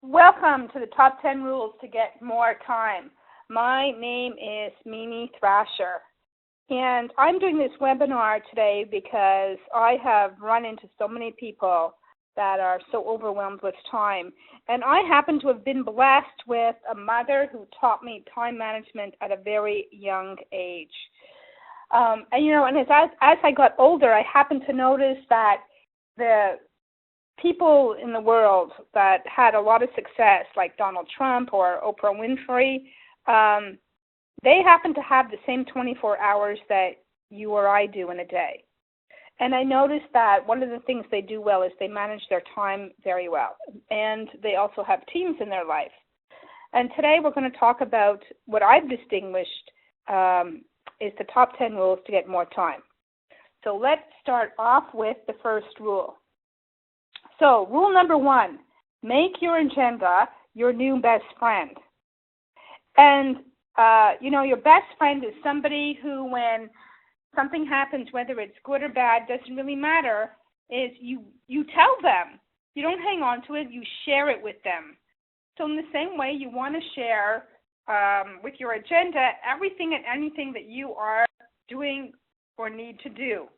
Welcome to the Top 10 Rules to Get More Time. My name is Mimi Thrasher, and I'm doing this webinar today because I have run into so many people that are so overwhelmed with time. And I happen to have been blessed with a mother who taught me time management at a very young age. And as I got older, I happened to notice that the people in the world that had a lot of success, like Donald Trump or Oprah Winfrey, they happen to have the same 24 hours that you or I do in a day. And I noticed that one of the things they do well is they manage their time very well. And they also have teams in their life. And today we're going to talk about what I've distinguished is the top 10 rules to get more time. So let's start off with the first rule. So rule number 1, make your agenda your new best friend. And, your best friend is somebody who, when something happens, whether it's good or bad, doesn't really matter, is you tell them. You don't hang on to it, you share it with them. So in the same way, you want to share with your agenda everything and anything that you are doing or need to do.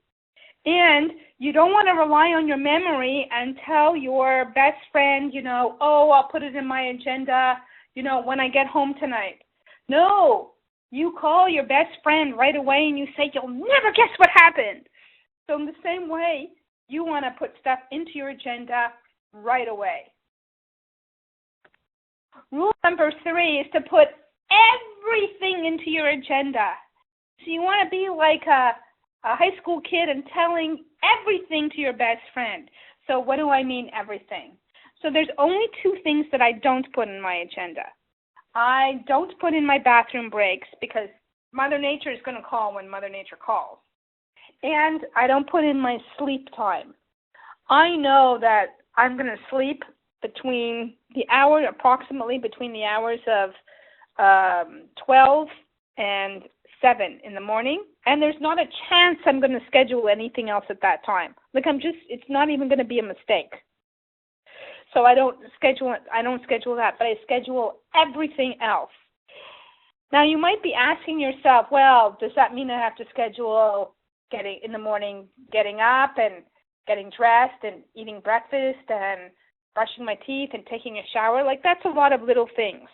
And you don't want to rely on your memory and tell your best friend, I'll put it in my agenda, when I get home tonight. No, you call your best friend right away and you say, you'll never guess what happened. So in the same way, you want to put stuff into your agenda right away. Rule number 3 is to put everything into your agenda. So you want to be like a high school kid and telling everything to your best friend. So what do I mean everything? So there's only 2 things that I don't put in my agenda. I don't put in my bathroom breaks because Mother Nature is going to call when Mother Nature calls. And I don't put in my sleep time. I know that I'm going to sleep approximately between the hours of 12 and 7 in the morning, and there's not a chance I'm going to schedule anything else at that time. It's not even going to be a mistake. So I don't schedule that, but I schedule everything else. Now you might be asking yourself, well, does that mean I have to schedule getting up and getting dressed and eating breakfast and brushing my teeth and taking a shower? That's a lot of little things.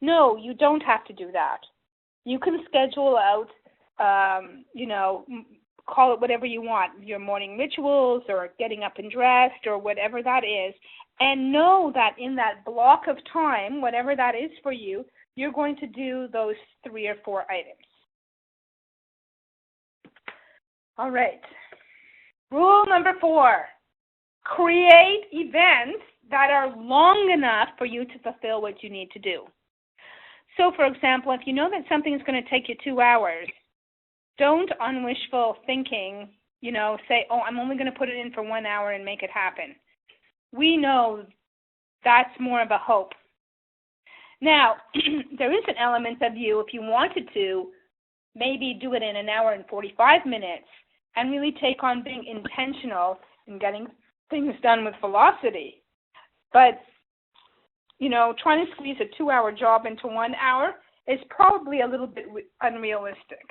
No, you don't have to do that. You can schedule out, call it whatever you want, your morning rituals or getting up and dressed or whatever that is, and know that in that block of time, whatever that is for you, you're going to do those 3 or 4 items. All right. Rule number 4, create events that are long enough for you to fulfill what you need to do. So, for example, if you know that something is going to take you 2 hours, don't, on wishful thinking, say, I'm only going to put it in for 1 hour and make it happen. We know that's more of a hope. Now, there is an element of you, if you wanted to, maybe do it in 1 hour and 45 minutes and really take on being intentional and getting things done with velocity. But trying to squeeze a 2-hour job into 1 hour is probably a little bit unrealistic.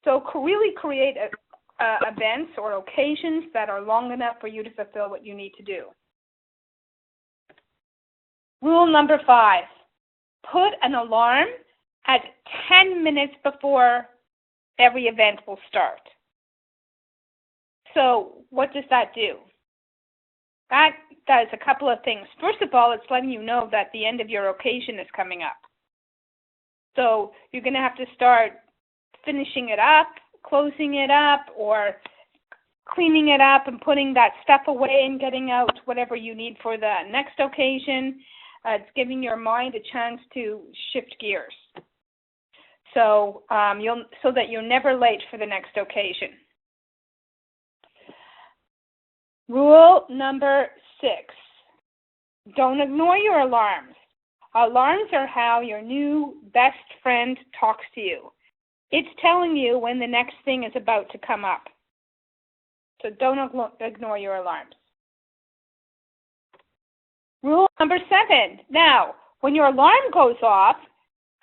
So really create events or occasions that are long enough for you to fulfill what you need to do. Rule number 5, put an alarm at 10 minutes before every event will start. So what does that do? That does a couple of things. First of all, it's letting you know that the end of your occasion is coming up. So you're going to have to start finishing it up, closing it up, or cleaning it up and putting that stuff away and getting out whatever you need for the next occasion. It's giving your mind a chance to shift gears. So that you're never late for the next occasion. Rule number 6, don't ignore your alarms. Alarms are how your new best friend talks to you. It's telling you when the next thing is about to come up. So don't ignore your alarms. Rule number 7. Now, when your alarm goes off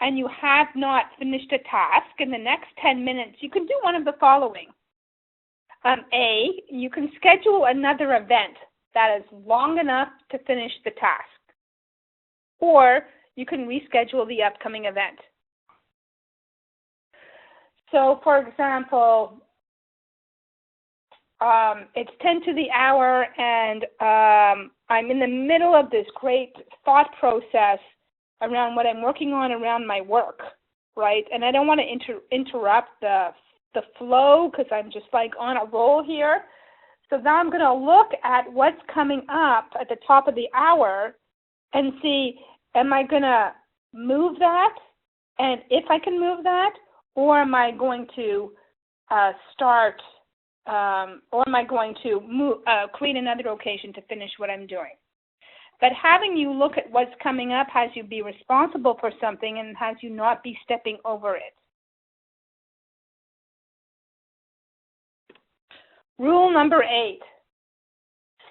and you have not finished a task in the next 10 minutes, you can do one of the following. A, you can schedule another event that is long enough to finish the task. Or you can reschedule the upcoming event. So, for example, it's 10 to the hour and I'm in the middle of this great thought process around what I'm working on around my work, right? And I don't want to interrupt the flow because I'm just like on a roll here. So now I'm going to look at what's coming up at the top of the hour and see, am I going to move that? And if I can move that, or am I going to or am I going to create another occasion to finish what I'm doing? But having you look at what's coming up has you be responsible for something and has you not be stepping over it. Rule number 8,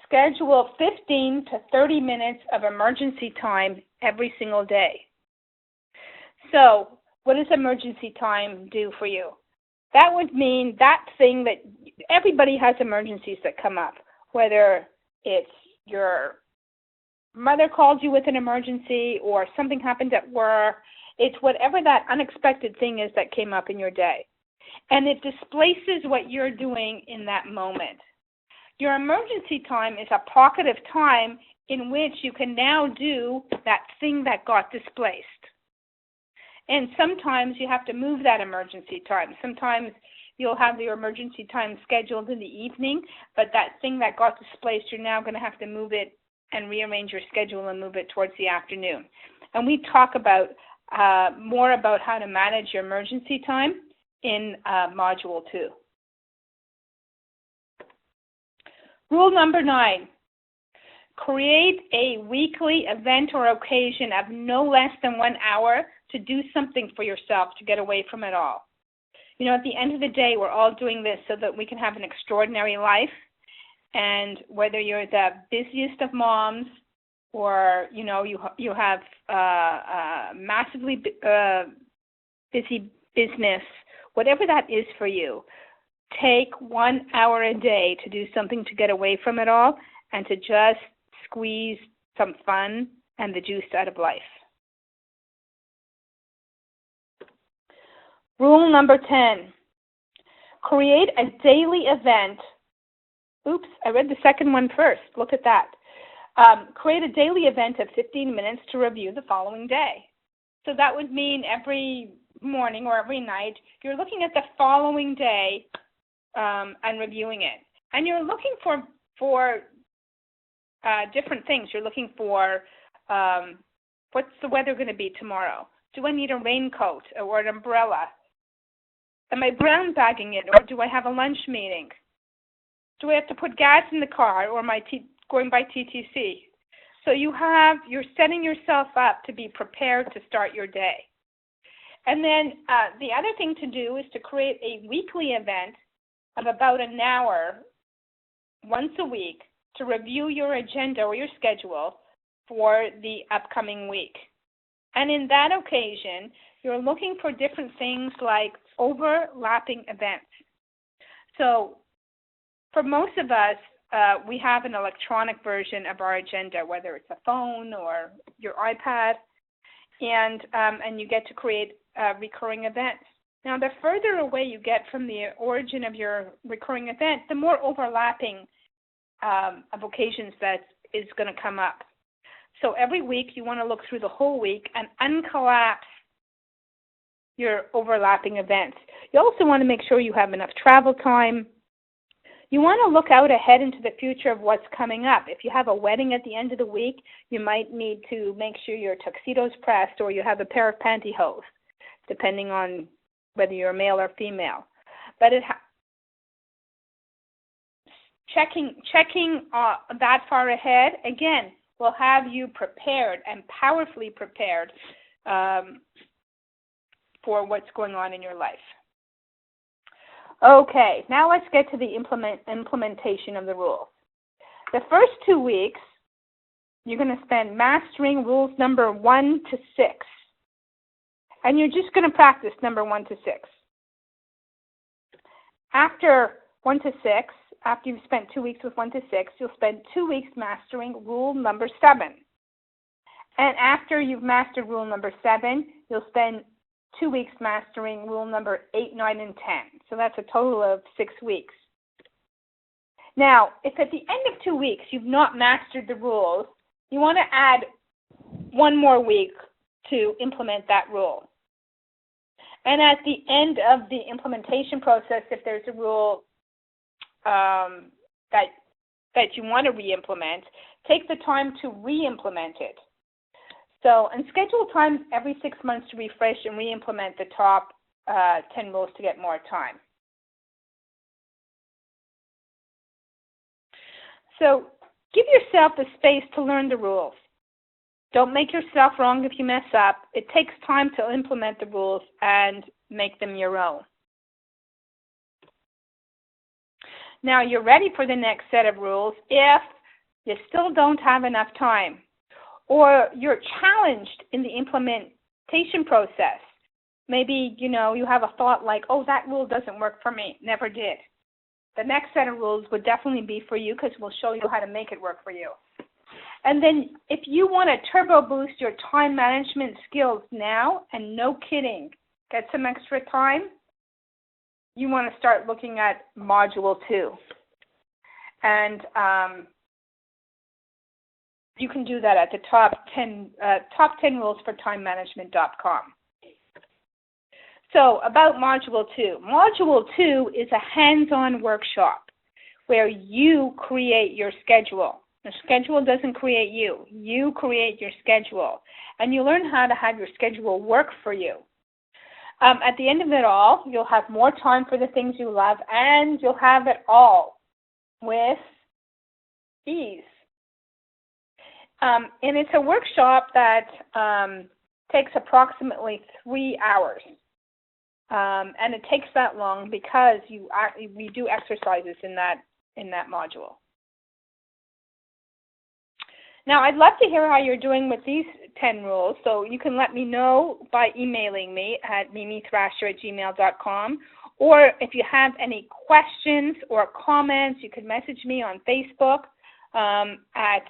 schedule 15 to 30 minutes of emergency time every single day. So, what does emergency time do for you? That would mean that thing that everybody has emergencies that come up, whether it's your mother called you with an emergency or something happened at work. It's whatever that unexpected thing is that came up in your day. And it displaces what you're doing in that moment. Your emergency time is a pocket of time in which you can now do that thing that got displaced. And sometimes you have to move that emergency time. Sometimes you'll have your emergency time scheduled in the evening, but that thing that got displaced, you're now going to have to move it and rearrange your schedule and move it towards the afternoon. And we talk about more about how to manage your emergency time in Module 2. Rule number 9, create a weekly event or occasion of no less than 1 hour to do something for yourself to get away from it all. You know, at the end of the day, we're all doing this so that we can have an extraordinary life. And whether you're the busiest of moms or, you know, you have massively busy business, whatever that is for you, take 1 hour a day to do something to get away from it all and to just squeeze some fun and the juice out of life. Rule number 10, create a daily event. Oops, I read the second one first. Look at that. Create a daily event of 15 minutes to review the following day. So that would mean every morning or every night, you're looking at the following day and reviewing it. And you're looking for different things. You're looking for what's the weather going to be tomorrow? Do I need a raincoat or an umbrella? Am I brown bagging it, or do I have a lunch meeting? Do I have to put gas in the car, or am I going by TTC? So you're setting yourself up to be prepared to start your day. And then the other thing to do is to create a weekly event of about an hour once a week to review your agenda or your schedule for the upcoming week. And in that occasion, you're looking for different things like overlapping events. So for most of us, we have an electronic version of our agenda, whether it's a phone or your iPad, and you get to create recurring events. Now, the further away you get from the origin of your recurring event, the more overlapping of occasions that is going to come up. So every week you want to look through the whole week and uncollapse your overlapping events. You also want to make sure you have enough travel time. You want to look out ahead into the future of what's coming up. If you have a wedding at the end of the week, you might need to make sure your tuxedo's pressed or you have a pair of pantyhose, depending on whether you're male or female. But checking that far ahead, again, will have you prepared and powerfully prepared for what's going on in your life. Okay, now let's get to the implementation of the rules. The first 2 weeks, you're going to spend mastering rules number 1 to 6. And you're just going to practice number 1 to 6. After 1 to 6, after you've spent 2 weeks with 1 to 6, you'll spend 2 weeks mastering rule number 7. And after you've mastered rule number 7, you'll spend 2 weeks mastering rule number 8, 9, and 10. So that's a total of 6 weeks. Now, if at the end of 2 weeks you've not mastered the rules, you want to add 1 more week to implement that rule. And at the end of the implementation process, if there's a rule that you want to re-implement, take the time to re-implement it. So, and schedule time every 6 months to refresh and re-implement the top 10 rules to get more time. So, give yourself the space to learn the rules. Don't make yourself wrong if you mess up. It takes time to implement the rules and make them your own. Now you're ready for the next set of rules if you still don't have enough time, or you're challenged in the implementation process. Maybe, you have a thought like, oh, that rule doesn't work for me. Never did. The next set of rules would definitely be for you because we'll show you how to make it work for you. And then if you want to turbo boost your time management skills now, and no kidding, get some extra time, you want to start looking at Module 2. And you can do that at the top 10 rules for time management.com. So about Module 2. Module 2 is a hands-on workshop where you create your schedule. The schedule doesn't create you. You create your schedule. And you learn how to have your schedule work for you. At the end of it all, you'll have more time for the things you love, and you'll have it all with ease. And it's a workshop that takes approximately 3 hours. And it takes that long because we do exercises in that module. Now, I'd love to hear how you're doing with these 10 rules, so you can let me know by emailing me at mimithrasher@gmail.com, or if you have any questions or comments, you can message me on Facebook at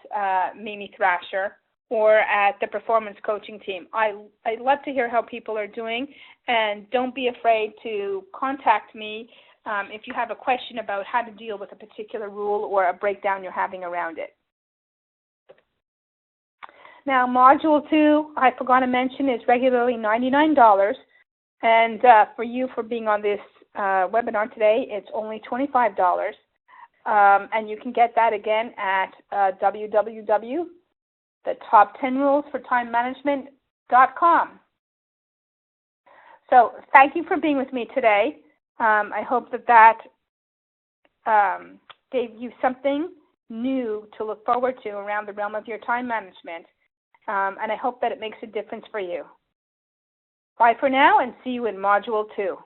Mimi Thrasher or at the Performance Coaching Team. I'd love to hear how people are doing, and don't be afraid to contact me if you have a question about how to deal with a particular rule or a breakdown you're having around it. Now, Module 2, I forgot to mention, is regularly $99, and for you for being on this webinar today, it's only $25, and you can get that again at www.thetop10rulesfortimemanagement.com. So thank you for being with me today. I hope that gave you something new to look forward to around the realm of your time management. And I hope that it makes a difference for you. Bye for now, and see you in Module 2.